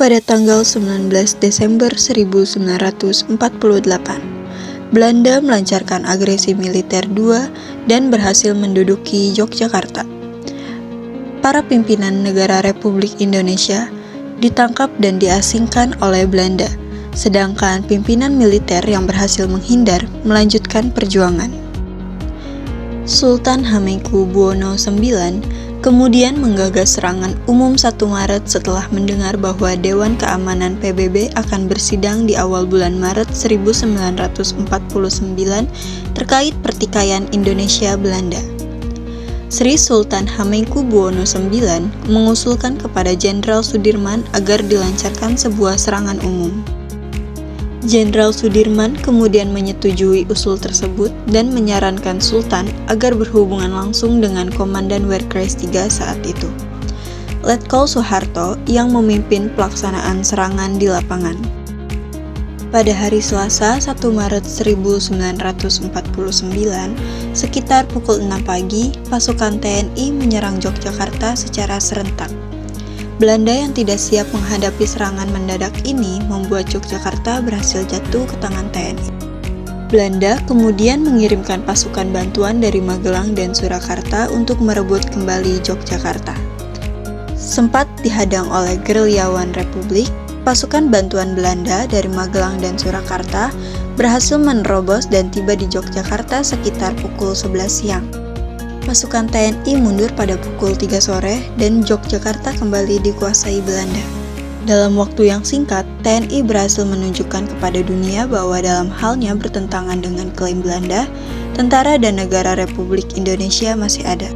Pada tanggal 19 Desember 1948, Belanda melancarkan agresi militer II dan berhasil menduduki Yogyakarta. Para pimpinan negara Republik Indonesia ditangkap dan diasingkan oleh Belanda, sedangkan pimpinan militer yang berhasil menghindar melanjutkan perjuangan. Sultan Hamengkubuwono IX kemudian menggagas serangan umum 1 Maret setelah mendengar bahwa Dewan Keamanan PBB akan bersidang di awal bulan Maret 1949 terkait pertikaian Indonesia-Belanda. Sri Sultan Hamengkubuwono IX mengusulkan kepada Jenderal Sudirman agar dilancarkan sebuah serangan umum. Jenderal Sudirman kemudian menyetujui usul tersebut dan menyarankan Sultan agar berhubungan langsung dengan Komandan Wehrkreis III saat itu, Letkol Soeharto, yang memimpin pelaksanaan serangan di lapangan. Pada hari Selasa 1 Maret 1949, sekitar pukul 6 pagi, pasukan TNI menyerang Yogyakarta secara serentak. Belanda yang tidak siap menghadapi serangan mendadak ini membuat Yogyakarta berhasil jatuh ke tangan TNI. Belanda kemudian mengirimkan pasukan bantuan dari Magelang dan Surakarta untuk merebut kembali Yogyakarta. Sempat dihadang oleh gerilyawan Republik, pasukan bantuan Belanda dari Magelang dan Surakarta berhasil menerobos dan tiba di Yogyakarta sekitar pukul 11 siang. Pasukan TNI mundur pada pukul 3 sore dan Yogyakarta kembali dikuasai Belanda. Dalam waktu yang singkat, TNI berhasil menunjukkan kepada dunia bahwa dalam halnya bertentangan dengan klaim Belanda, tentara dan negara Republik Indonesia masih ada.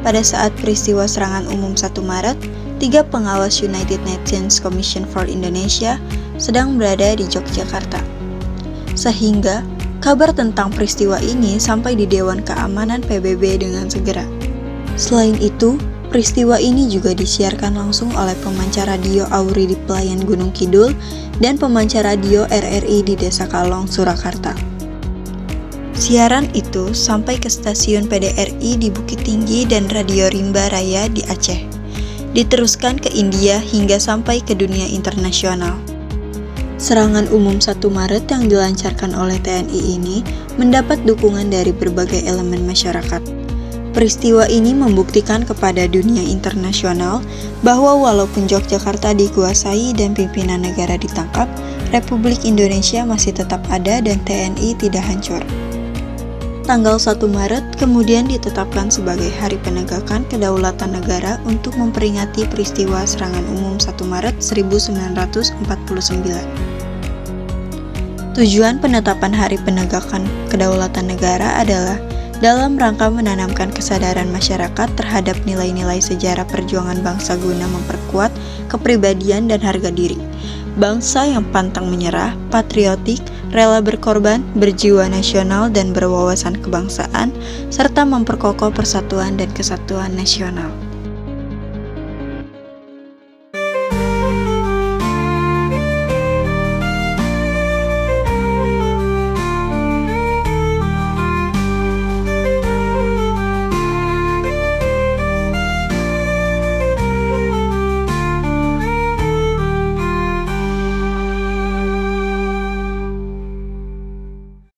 Pada saat peristiwa serangan umum 1 Maret, 3 pengawas United Nations Commission for Indonesia sedang berada di Yogyakarta. Sehingga kabar tentang peristiwa ini sampai di Dewan Keamanan PBB dengan segera. Selain itu, peristiwa ini juga disiarkan langsung oleh pemancar radio AURI di Pelayan Gunung Kidul dan pemancar radio RRI di Desa Kalong, Surakarta. Siaran itu sampai ke stasiun PDRI di Bukit Tinggi dan Radio Rimba Raya di Aceh. Diteruskan ke India hingga sampai ke dunia internasional. Serangan umum 1 Maret yang dilancarkan oleh TNI ini mendapat dukungan dari berbagai elemen masyarakat. Peristiwa ini membuktikan kepada dunia internasional bahwa walaupun Yogyakarta dikuasai dan pimpinan negara ditangkap, Republik Indonesia masih tetap ada dan TNI tidak hancur. Tanggal 1 Maret kemudian ditetapkan sebagai Hari Penegakan Kedaulatan Negara untuk memperingati peristiwa serangan umum 1 Maret 1949. Tujuan penetapan Hari Penegakan Kedaulatan Negara adalah dalam rangka menanamkan kesadaran masyarakat terhadap nilai-nilai sejarah perjuangan bangsa guna memperkuat kepribadian dan harga diri. Bangsa yang pantang menyerah, patriotik, rela berkorban, berjiwa nasional dan berwawasan kebangsaan, serta memperkokoh persatuan dan kesatuan nasional.